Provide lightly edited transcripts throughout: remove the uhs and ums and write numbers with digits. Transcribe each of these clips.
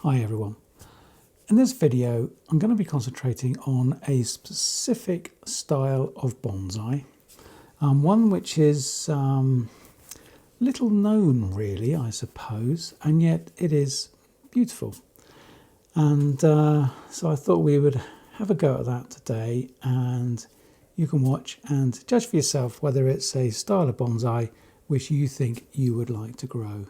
Hi everyone. In this video I'm going to be concentrating on a specific style of bonsai, one which is little known really, I suppose, and yet it is beautiful. And so I thought we would have a go at that today, and you can watch and judge for yourself whether it's a style of bonsai which you think you would like to grow.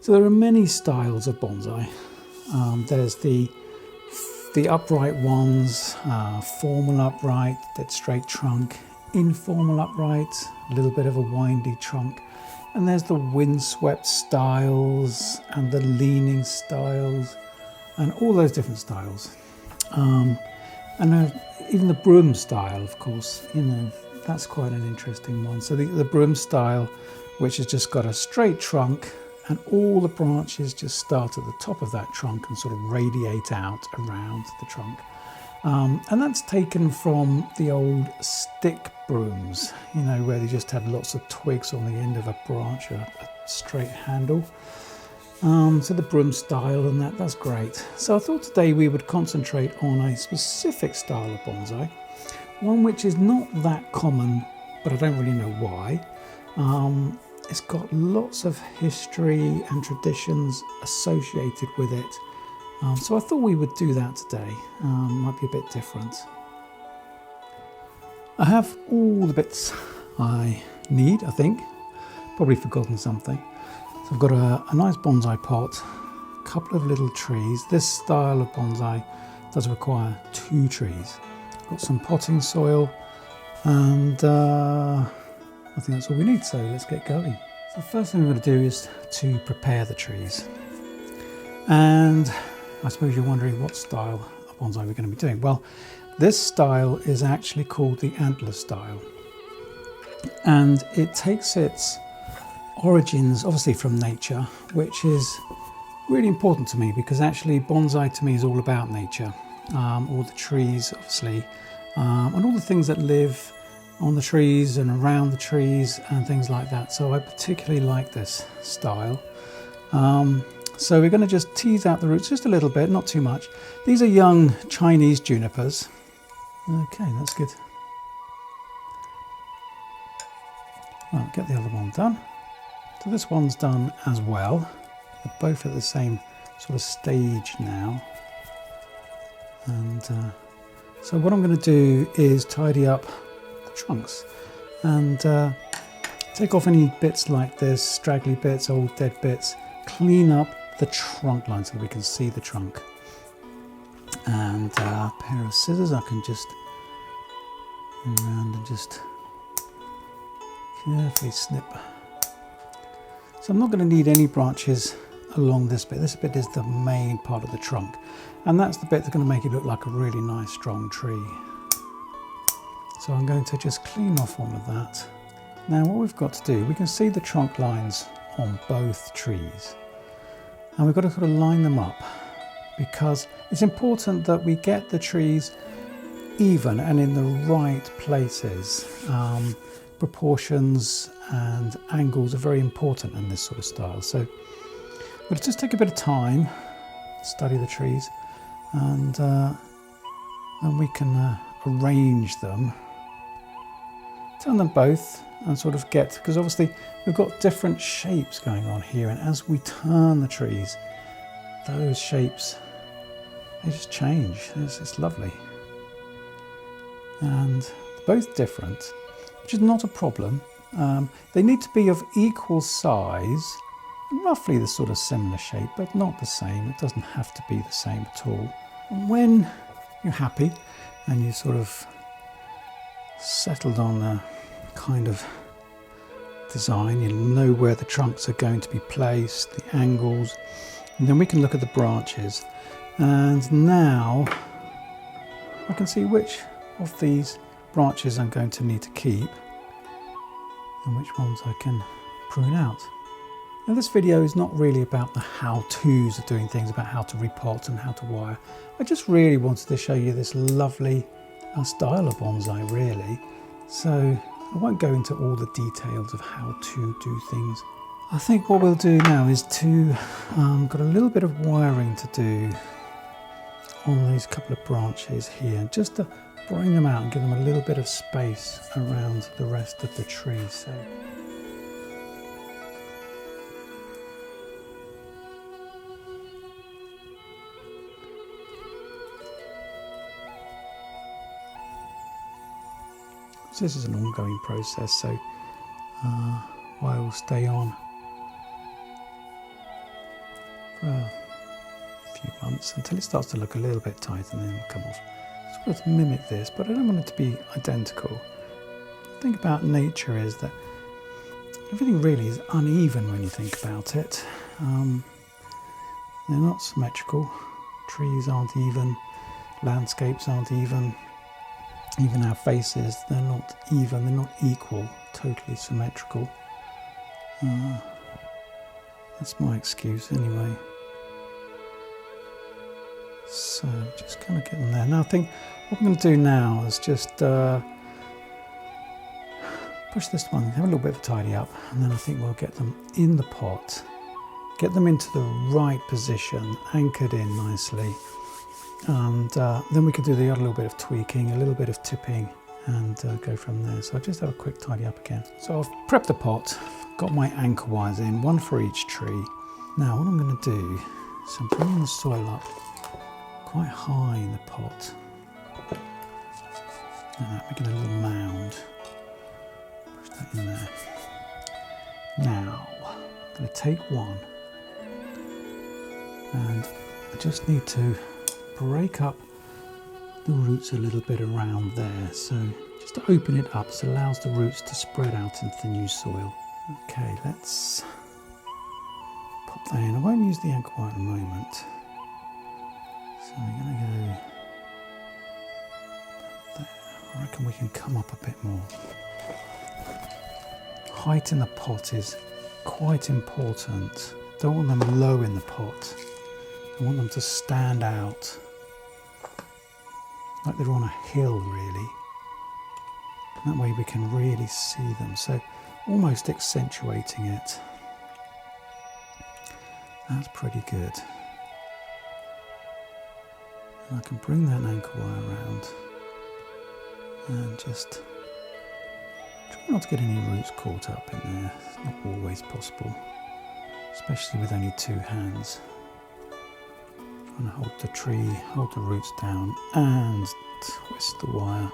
So there are many styles of bonsai. There's the upright ones, formal upright, dead straight trunk, informal upright, a little bit of a windy trunk. And there's the windswept styles and the leaning styles and all those different styles. And even the broom style, of course, that's quite an interesting one. So the broom style, which has just got a straight trunk, and all the branches just start at the top of that trunk and sort of radiate out around the trunk. And that's taken from the old stick brooms, where they just had lots of twigs on the end of a branch, a straight handle. So the broom style and that's great. So I thought today we would concentrate on a specific style of bonsai, one which is not that common, but I don't really know why. It's got lots of history and traditions associated with it. So I thought we would do that today. Might be a bit different. I have all the bits I need, I think. Probably forgotten something. So I've got a nice bonsai pot, a couple of little trees. This style of bonsai does require 2 trees. I've got some potting soil, and I think that's all we need, so let's get going. So the first thing we're going to do is to prepare the trees. And I suppose you're wondering what style of bonsai we're going to be doing. Well, this style is actually called the antler style. And it takes its origins obviously from nature, which is really important to me because actually bonsai to me is all about nature. All the trees obviously, and all the things that live on the trees and around the trees and things like that. So I particularly like this style. So we're going to just tease out the roots just a little bit, not too much. These are young Chinese junipers. Okay, that's good. Well, get the other one done. So this one's done as well. They're both at the same sort of stage now. And so what I'm going to do is tidy up trunks and take off any bits like this, straggly bits, old dead bits, clean up the trunk line so that we can see the trunk. And a pair of scissors, I can just go around and just carefully snip. So I'm not going to need any branches along this bit. This bit is the main part of the trunk, and that's the bit that's going to make it look like a really nice strong tree. So I'm going to just clean off all of that. Now what we've got to do, we can see the trunk lines on both trees. And we've got to sort of line them up because it's important that we get the trees even and in the right places. Proportions and angles are very important in this sort of style. So we'll just take a bit of time, study the trees, and we can arrange them. Turn them both and sort of get, because obviously we've got different shapes going on here, and as we turn the trees, those shapes, they just change. It's lovely. And they're both different, which is not a problem. They need to be of equal size, roughly the sort of similar shape, but not the same. It doesn't have to be the same at all. And when you're happy and you sort of settled on a kind of design, you know where the trunks are going to be placed, the angles, and then we can look at the branches. And now I can see which of these branches I'm going to need to keep and which ones I can prune out. Now this video is not really about the how-tos of doing things, about how to repot and how to wire. I just really wanted to show you this lovely style of bonsai really. So I won't go into all the details of how to do things. I think what we'll do now is to, got a little bit of wiring to do on these couple of branches here, just to bring them out and give them a little bit of space around the rest of the tree. So this is an ongoing process, so I will stay on for a few months until it starts to look a little bit tight and then it'll come off. It's supposed to mimic this, but I don't want it to be identical. The thing about nature is that everything really is uneven when you think about it. They're not symmetrical. Trees aren't even, landscapes aren't even our faces, they're not even, they're not equal, totally symmetrical. That's my excuse anyway. So just kind of get them there. Now I think what I'm going to do now is just push this one, have a little bit of a tidy up, and then I think we'll get them in the pot, get them into the right position, anchored in nicely, and then we can do the other little bit of tweaking, a little bit of tipping, and go from there. So I'll just have a quick tidy up again. So I've prepped the pot, got my anchor wires in, one for each tree. Now what I'm going to do is I'm bringing the soil up quite high in the pot, making a little mound. Push that in there. Now I'm going to take one, and I just need to break up the roots a little bit around there, so just to open it up so it allows the roots to spread out into the new soil. Okay, let's pop that in. I won't use the anchor wire at the moment, so I'm going to go there. I reckon we can come up a bit more. Height in the pot is quite important. Don't want them low in the pot. I want them to stand out like they're on a hill really. That way we can really see them, so almost accentuating it. That's pretty good. And I can bring that anchor wire around and just try not to get any roots caught up in there. It's not always possible, especially with only two hands. Trying to hold the tree, hold the roots down, and twist the wire.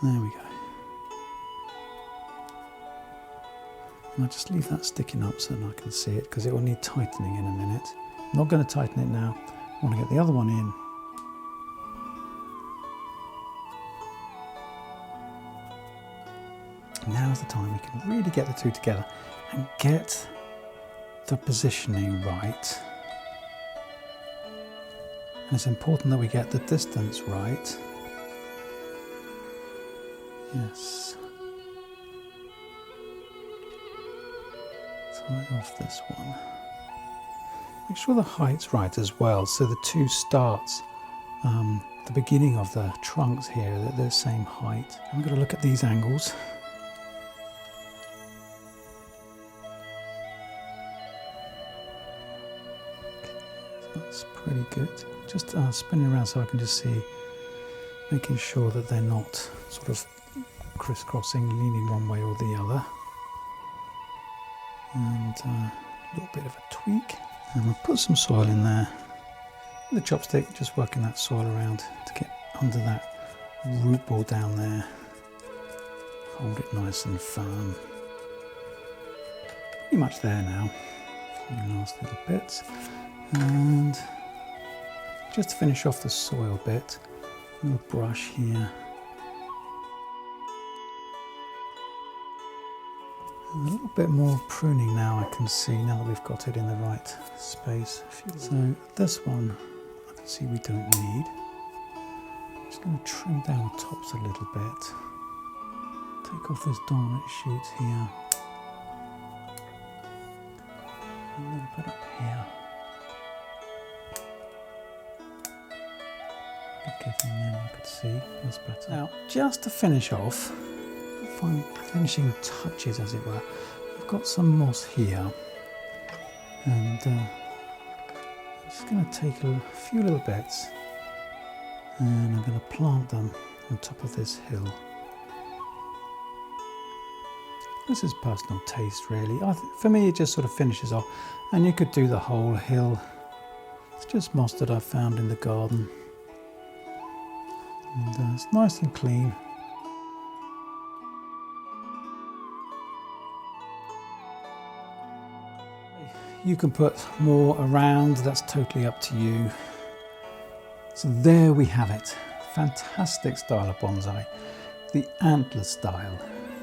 There we go. And I'll just leave that sticking up so that I can see it, because it will need tightening in a minute. I'm not going to tighten it now. I want to get the other one in. Now's the time we can really get the two together and get the positioning right. And it's important that we get the distance right. Yes. Tie off this one. Make sure the height's right as well, so the two starts, the beginning of the trunks here, they're the same height. I'm going to look at these angles. That's pretty good. Just spinning around so I can just see, making sure that they're not sort of crisscrossing, leaning one way or the other. And a little bit of a tweak. And we'll put some soil in there. With a chopstick, just working that soil around to get under that root ball down there. Hold it nice and firm. Pretty much there now. The last little bits. And just to finish off the soil bit, a little brush here. And a little bit more pruning now I can see, now that we've got it in the right space. So this one I can see we don't need. I'm just going to trim down the tops a little bit. Take off this dominant shoot here. A little bit up here. Give And then you could see that's better. Now, just to finish off, finishing touches as it were, I've got some moss here, and I'm just going to take a few little bits and I'm going to plant them on top of this hill. This is personal taste really. For me it just sort of finishes off, and you could do the whole hill. It's just moss that I found in the garden, and it's nice and clean. You can put more around, that's totally up to you. So there we have it. Fantastic style of bonsai, the antler style.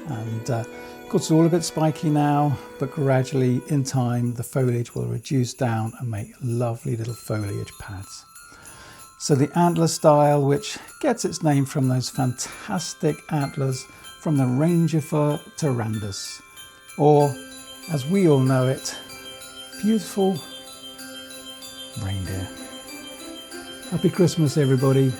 And of course it's all a bit spiky now, but gradually in time the foliage will reduce down and make lovely little foliage pads. So the antler style, which gets its name from those fantastic antlers from the Juniper tarandus, or as we all know it, beautiful reindeer. Happy Christmas everybody.